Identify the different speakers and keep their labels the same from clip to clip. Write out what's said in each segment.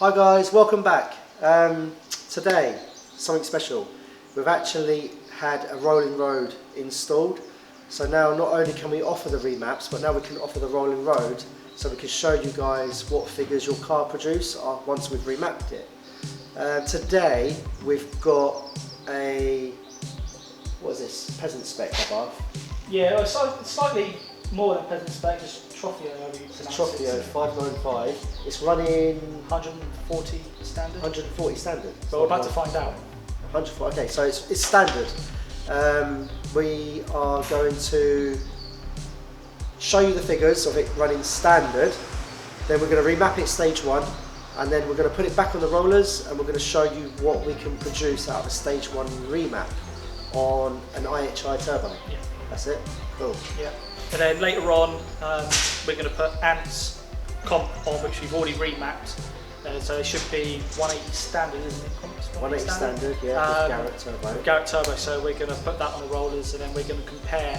Speaker 1: Hi guys, welcome back. Today, something special. We've actually had a rolling road installed. So now not only can we offer the remaps, but now we can offer the rolling road so we can show you guys what figures your car produce once we've remapped it. Today we've got a, what is this, peasant spec Abarth?
Speaker 2: Yeah, it's slightly more than peasant spec, just Trofeo.
Speaker 1: It's a Trofeo 595. It's running
Speaker 2: 140 standard.
Speaker 1: 140 standard.
Speaker 2: But we're about to find out.
Speaker 1: 140. Okay, so it's standard. We are going to show you the figures of it running standard. Then we're going to remap it stage 1, and then we're going to put it back on the rollers, and we're going to show you what we can produce out of a stage 1 remap on an IHI turbo.
Speaker 2: Yeah.
Speaker 1: That's it. Cool.
Speaker 2: Yeah. And then later on, we're going to put Ant's comp on, which we've already remapped. So it should be 180 standard, isn't it?
Speaker 1: 180 standard, yeah, with Garrett turbo.
Speaker 2: With Garrett turbo, so we're going to put that on the rollers, and then we're going to compare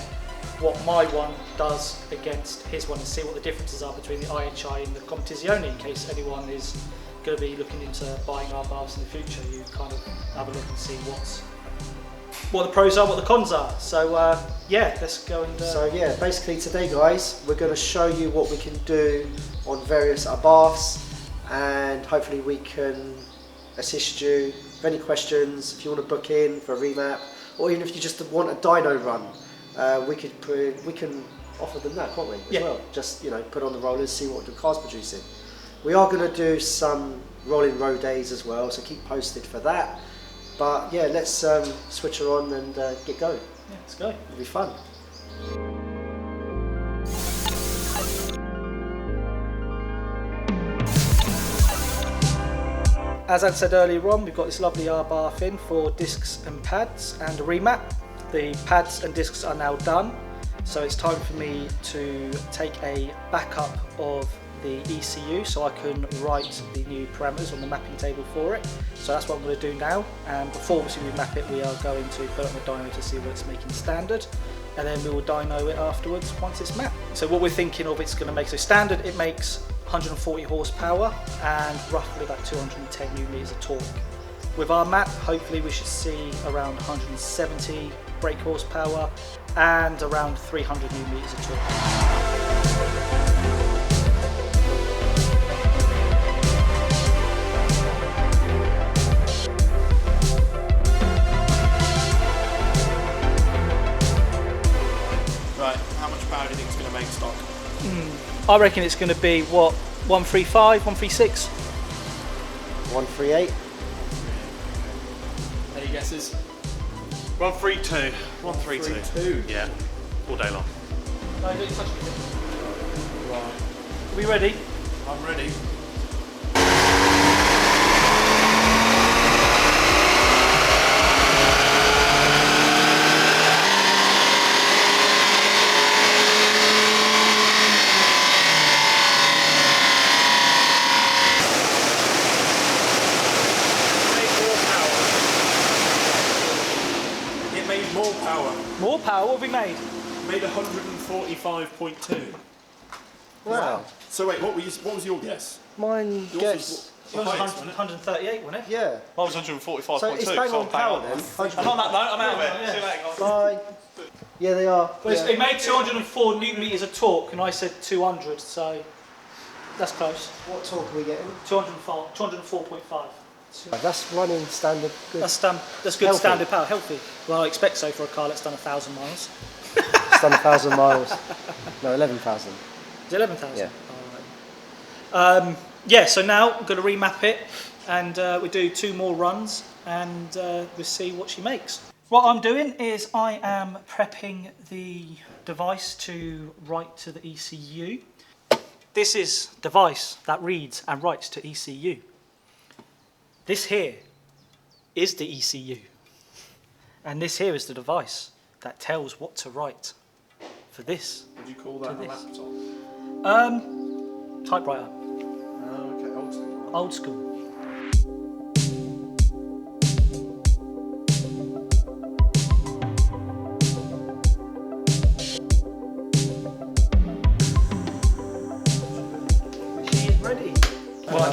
Speaker 2: what my one does against his one and see what the differences are between the IHI and the Competizione, in case anyone is going to be looking into buying Abarths in the future. You kind of have a look and see what the pros are, what the cons are. So yeah, let's go and...
Speaker 1: So yeah, basically today guys, we're going to show you what we can do on various Abarths, and hopefully we can assist you with any questions. If you want to book in for a remap, or even if you just want a dyno run, we can offer them that, can't we, as well? Just, you know, put on the rollers, see what the car's producing. We are going to do some rolling road days as well, so keep posted for that. But yeah, let's switch her on and get going.
Speaker 2: Yeah, let's go.
Speaker 1: It'll be fun.
Speaker 2: As I said earlier on, we've got this lovely Abarth in for discs and pads and a remap. The pads and discs are now done, so it's time for me to take a backup of the ECU so I can write the new parameters on the mapping table for it. So that's what I'm going to do now, and before we map it, we are going to put it on the dyno to see what it's making standard, and then we will dyno it afterwards once it's mapped. So what we're thinking of, it's going to make, so standard it makes 140 horsepower and roughly about 210 Newton meters of torque. With our map, hopefully we should see around 170 brake horsepower and around 300 Newton meters of torque. I reckon it's going to be, what, 135, 136?
Speaker 1: 138.
Speaker 3: Any guesses? 132. 132. Yeah, all day long.
Speaker 2: No, don't touch it.
Speaker 3: Right.
Speaker 2: Are we ready?
Speaker 3: I'm ready.
Speaker 2: More power, what have we made?
Speaker 3: Made 145.2.
Speaker 1: Wow.
Speaker 3: So wait, what was your guess?
Speaker 1: Mine gets...
Speaker 2: It was 138, wasn't it?
Speaker 1: Yeah.
Speaker 3: I was 145.2.
Speaker 1: So it's bang on power then.
Speaker 3: And on that note, I'm out of it. See you later.
Speaker 1: Bye. Yeah, they are.
Speaker 2: Well,
Speaker 1: yeah.
Speaker 2: It made 204 Newton meters of torque, and I said 200, so that's close.
Speaker 1: What torque are we getting?
Speaker 2: 204.5.
Speaker 1: That's running standard. Good.
Speaker 2: That's good
Speaker 1: Healthy.
Speaker 2: standard power, healthy. Well, I expect so for a car that's done 1,000 miles.
Speaker 1: It's done 1,000 miles. No, 11,000.
Speaker 2: Is it 11,000?
Speaker 1: Yeah.
Speaker 2: All right. Yeah, so now I'm going to remap it, and we do 2 more runs, and we'll see what she makes. What I'm doing is I am prepping the device to write to the ECU. This is the device that reads and writes to ECU. This here is the ECU, and this here is the device that tells what to write for this.
Speaker 3: Would you call that a laptop?
Speaker 2: Typewriter.
Speaker 3: Oh, okay, old school.
Speaker 2: Old school.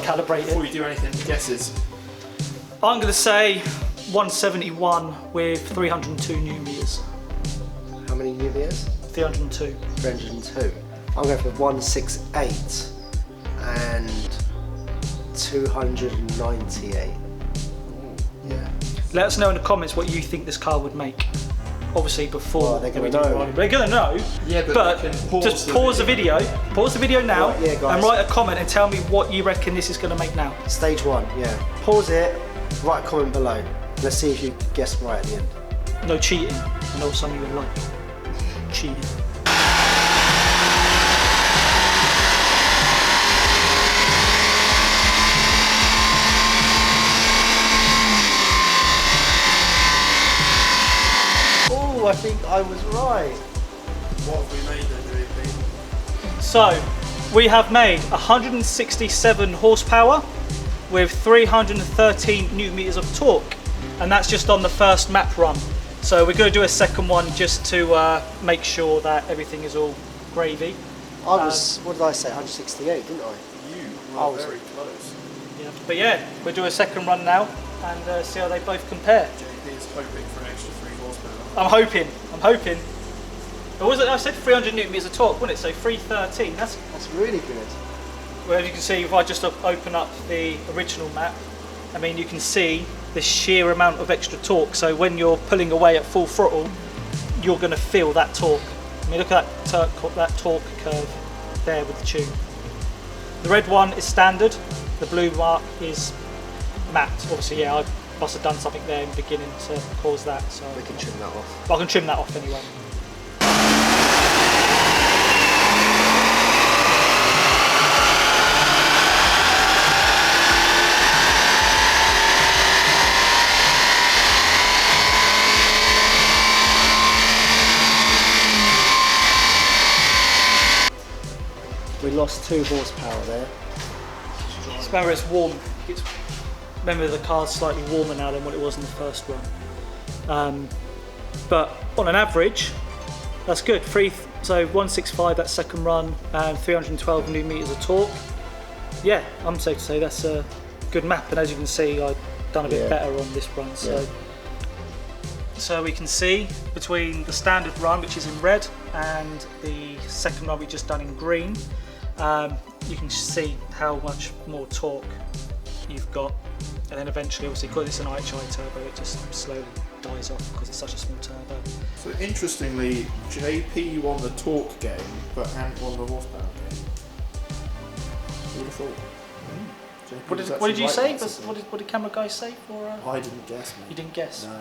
Speaker 2: calibrate
Speaker 4: Before
Speaker 2: it.
Speaker 4: you do anything, guesses.
Speaker 2: I'm going to say 171 with 302 Newton meters.
Speaker 1: How many new meters?
Speaker 2: 302.
Speaker 1: 302. I'm going for 168 and 298. Yeah.
Speaker 2: Let us know in the comments what you think this car would make. Obviously before
Speaker 1: Well, they're gonna
Speaker 2: we do
Speaker 1: know.
Speaker 2: riding. They're going to know.
Speaker 4: Yeah, but they can
Speaker 2: just pause the video. Pause the video now
Speaker 1: Right, yeah, guys.
Speaker 2: and write a comment and tell me what you reckon this is going to make now.
Speaker 1: Stage 1, yeah. Pause it, write a comment below. Let's see if you guess right at the end.
Speaker 2: No cheating. I know some of you would like cheating.
Speaker 1: Oh, I think I was right.
Speaker 4: What have we made then, JP?
Speaker 2: So, we have made 167 horsepower with 313 Newton meters of torque, and that's just on the first map run. So we're going to do a second one just to make sure that everything is all gravy.
Speaker 1: I was, what did I say, 168, didn't I?
Speaker 4: You
Speaker 1: I
Speaker 4: were
Speaker 1: was-
Speaker 4: very close.
Speaker 2: Yeah. But yeah, we'll do a second run now and see how they both compare.
Speaker 4: JP is hoping for an extra 3 horsepower.
Speaker 2: I'm hoping. What was it? I said 300 Newton meters of torque, wasn't it? So 313. That's
Speaker 1: really good.
Speaker 2: well, as you can see, if I just open up the original map, I mean, you can see the sheer amount of extra torque. So when you're pulling away at full throttle, you're going to feel that torque. I mean, look at that torque curve there with the tune. The red one is standard. The blue mark is matte. Obviously, yeah, I must have done something there in the beginning to cause that. So
Speaker 1: We can trim that off.
Speaker 2: I can trim that off anyway.
Speaker 1: We lost 2 horsepower there.
Speaker 2: Remember, it's warm. Remember, the car's slightly warmer now than what it was in the first run. But on an average, that's good. So 165 that second run and 312 Newton meters of torque. Yeah, I'm safe to say that's a good map. And as you can see, I've done a bit better on this run. So we can see between the standard run, which is in red, and the second run we just done in green, you can see how much more torque you've got. And then eventually, obviously, because it's an IHI turbo, it just slowly dies off because it's such a small turbo.
Speaker 4: So interestingly, JP won the torque game, but Ant won the horsepower game. Who would have thought? JP was
Speaker 2: What did you
Speaker 4: actually
Speaker 2: say?
Speaker 4: right there.
Speaker 2: What did camera guy say?
Speaker 4: I didn't guess, mate.
Speaker 2: You didn't guess?
Speaker 4: No.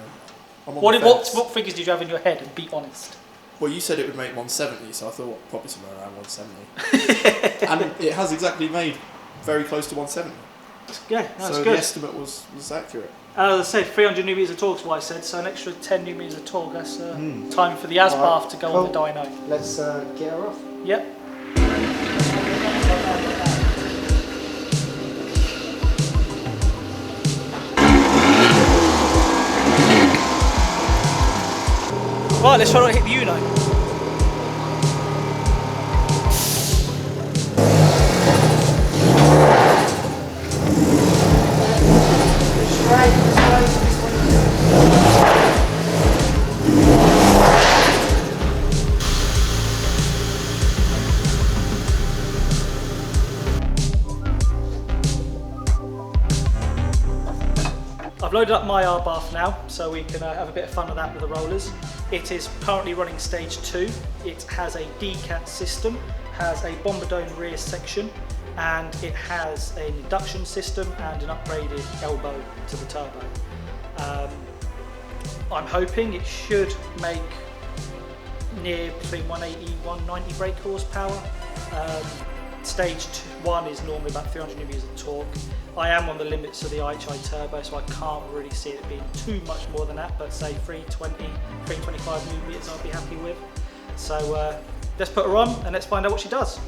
Speaker 4: I'm on
Speaker 2: What
Speaker 4: the fence.
Speaker 2: figures did you have in your head? And be honest.
Speaker 4: Well, you said it would make 170, so I thought probably somewhere around 170. And it has exactly made very close to 170.
Speaker 2: Yeah, that's
Speaker 4: so
Speaker 2: good.
Speaker 4: the estimate was accurate.
Speaker 2: As I said, 300 Newton meters of torque is what I said, so an extra 10 Newton meters of torque. That's time for the Abarth to go on the dyno.
Speaker 1: Let's get her off.
Speaker 2: Yep. Right, let's try not to hit the Uno. I've loaded up my Abarth now, so we can have a bit of fun with that with the rollers. It is currently running stage 2. It has a decat system, has a bombardone rear section, and it has an induction system and an upgraded elbow to the turbo. I'm hoping it should make near between 180 190 brake horsepower. Stage 1 is normally about 300 Newton meters of torque. I am on the limits of the IHI turbo, so I can't really see it being too much more than that, but say 320, 325 Newton meters I'll be happy with. So let's put her on and let's find out what she does.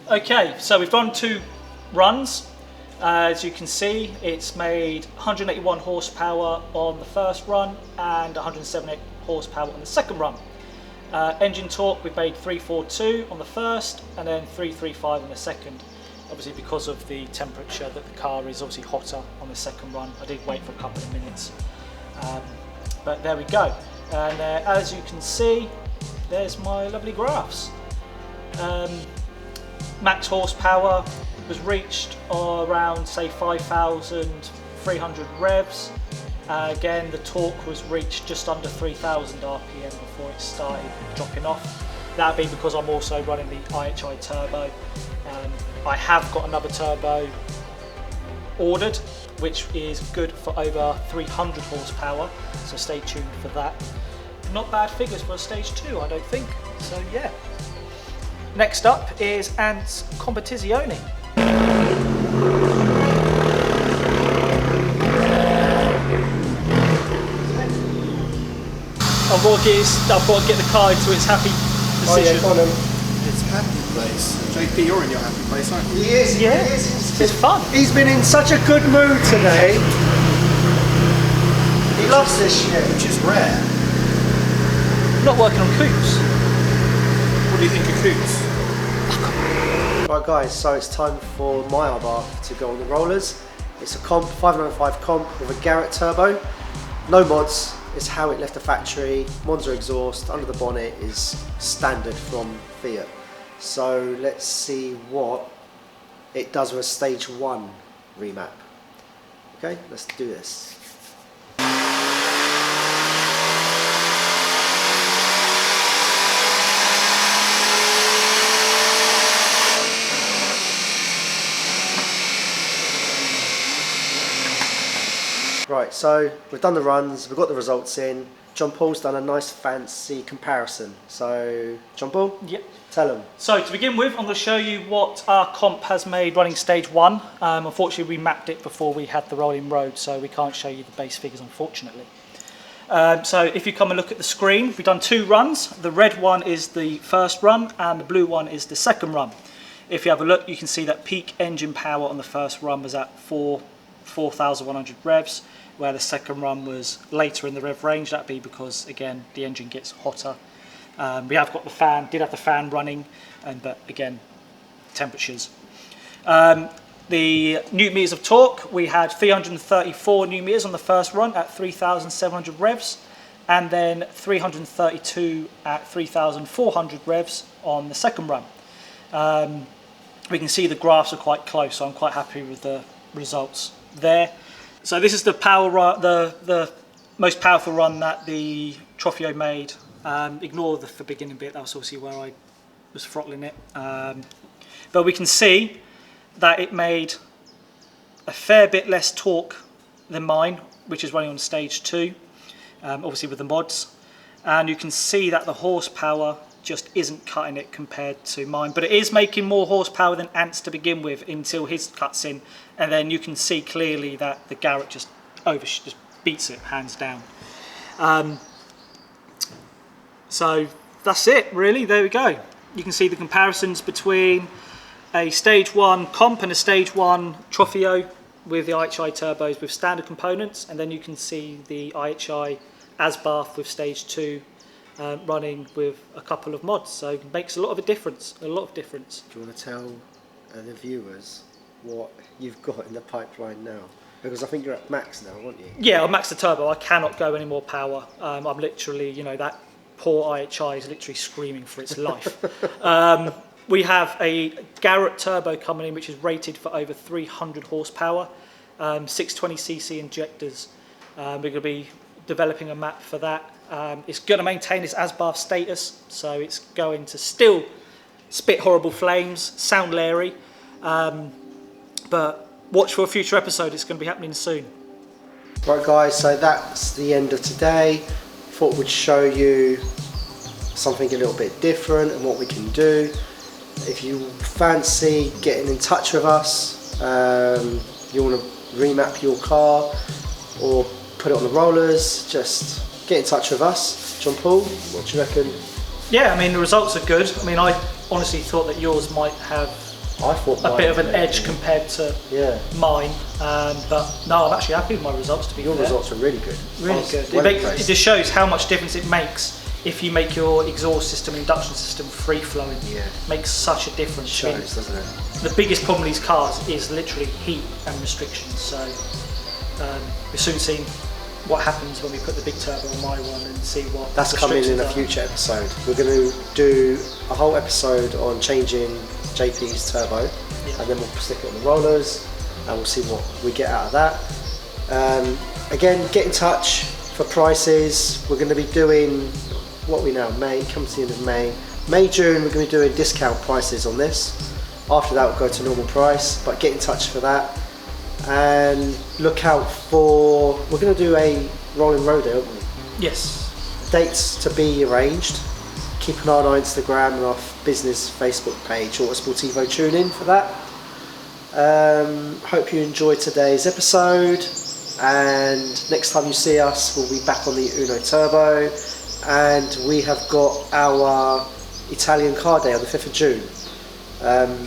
Speaker 2: Okay, so we've done 2 runs. As you can see, it's made 181 horsepower on the first run and 178 horsepower on the second run. Engine torque, we made 342 on the first and then 335 on the second. Obviously because of the temperature that the car is obviously hotter on the second run. I did wait for a couple of minutes. But there we go. And as you can see, there's my lovely graphs. Max horsepower was reached around, say, 5,300 revs. Again, the torque was reached just under 3,000 RPM before it started dropping off. That'd be because I'm also running the IHI turbo. I have got another turbo ordered, which is good for over 300 horsepower, so stay tuned for that. Not bad figures for a stage 2, I don't think. So yeah. Next up is Ant's Competizione. I've got to get the car into its happy position.
Speaker 1: Oh, yeah, go on then.
Speaker 4: It's happy place. JP, you're in your happy place, aren't you?
Speaker 1: He is.
Speaker 2: Yeah,
Speaker 1: he is.
Speaker 2: it's fun.
Speaker 1: He's been in such a good mood today. He loves this shit.
Speaker 4: Which is rare.
Speaker 2: Not working on coupes.
Speaker 4: What do you think of Coots?
Speaker 1: Right guys, so it's time for my Abarth to go on the rollers. It's a comp, 595 comp with a Garrett turbo. No mods, it's how it left the factory. Monza exhaust, under the bonnet is standard from Fiat. So let's see what it does with a stage 1 remap. Okay, let's do this. Right, so we've done the runs, we've got the results in. John Paul's done a nice fancy comparison. So, John Paul?
Speaker 2: Yep.
Speaker 1: Tell him.
Speaker 2: So to begin with, I'm going to show you what our comp has made running stage 1. Unfortunately, we mapped it before we had the rolling road, so we can't show you the base figures, unfortunately. So if you come and look at the screen, we've done 2 runs. The red one is the first run, and the blue one is the second run. If you have a look, you can see that peak engine power on the first run was at 4,100 revs, where the second run was later in the rev range. That'd be because, again, the engine gets hotter. We have got the fan, did have the fan running, but again, temperatures. The newton meters of torque, we had 334 newton meters on the first run at 3,700 revs, and then 332 at 3,400 revs on the second run. We can see the graphs are quite close, so I'm quite happy with the results there. So this is the power run, the most powerful run that the Trofeo made. Ignore the beginning bit, that was obviously where I was throttling it. But we can see that it made a fair bit less torque than mine, which is running on stage 2, obviously with the mods. And you can see that the horsepower just isn't cutting it compared to mine, but it is making more horsepower than Ant's to begin with until his cuts in, and then you can see clearly that the Garrett just beats it hands down. So that's it really, there we go. You can see the comparisons between a stage 1 comp and a stage 1 Trofeo with the IHI turbos with standard components, and then you can see the IHI Abarth with stage 2 running with a couple of mods, so it makes a lot of difference. Do you want
Speaker 1: to tell the viewers what you've got in the pipeline now? Because I think you're at max now, aren't you?
Speaker 2: Yeah, I'm max the turbo. I cannot go any more power. I'm literally, that poor IHI is literally screaming for its life. We have a Garrett turbo coming in, which is rated for over 300 horsepower, 620cc injectors. We're going to be developing a map for that. It's going to maintain its Abarth status, so it's going to still spit horrible flames, sound leery, but watch for a future episode. It's going to be happening soon.
Speaker 1: Right guys, so that's the end of today. Thought we'd show you something a little bit different and what we can do. If you fancy getting in touch with us, you want to remap your car or put it on the rollers, just get in touch with us. John Paul, what do you reckon?
Speaker 2: Yeah, I mean the results are good. I mean I honestly thought that yours might have
Speaker 1: I thought
Speaker 2: a
Speaker 1: mine
Speaker 2: bit of an
Speaker 1: was
Speaker 2: edge
Speaker 1: good.
Speaker 2: compared to
Speaker 1: Yeah.
Speaker 2: mine. But no, I'm actually happy with my results, to be
Speaker 1: Your
Speaker 2: fair.
Speaker 1: results are really good. I
Speaker 2: Really
Speaker 1: was
Speaker 2: good.
Speaker 1: well
Speaker 2: It
Speaker 1: impressed.
Speaker 2: just shows how much difference it makes if you make your exhaust system, induction system free flowing.
Speaker 1: Yeah.
Speaker 2: Makes such a difference. I mean,
Speaker 1: Shows, doesn't it?
Speaker 2: the biggest problem with these cars is literally heat and restrictions. So we've soon seen what happens when we put the big turbo on my one and see what
Speaker 1: That's coming in a
Speaker 2: restrictions are.
Speaker 1: future episode. We're going to do a whole episode on changing JP's turbo,
Speaker 2: Yeah.
Speaker 1: and then we'll stick it on the rollers, and we'll see what we get out of that. Again, get in touch for prices. We're going to be doing what we now May, come to the end of May, June. We're going to be doing discount prices on this. After that, we'll go to normal price. But get in touch for that, and look out for. We're going to do a rolling road day, aren't we?
Speaker 2: Yes.
Speaker 1: Dates to be arranged. Keep an eye on our Instagram and our business Facebook page, Autosportivo. Tune in for that. Hope you enjoyed today's episode, and next time you see us, we'll be back on the Uno Turbo, and we have got our Italian car day on the 5th of June.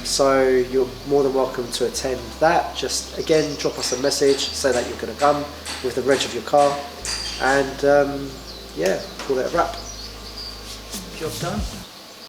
Speaker 1: So you're more than welcome to attend that. Just again, drop us a message, say that you're going to come with the reg of your car, and yeah, call it a wrap.
Speaker 2: Job done.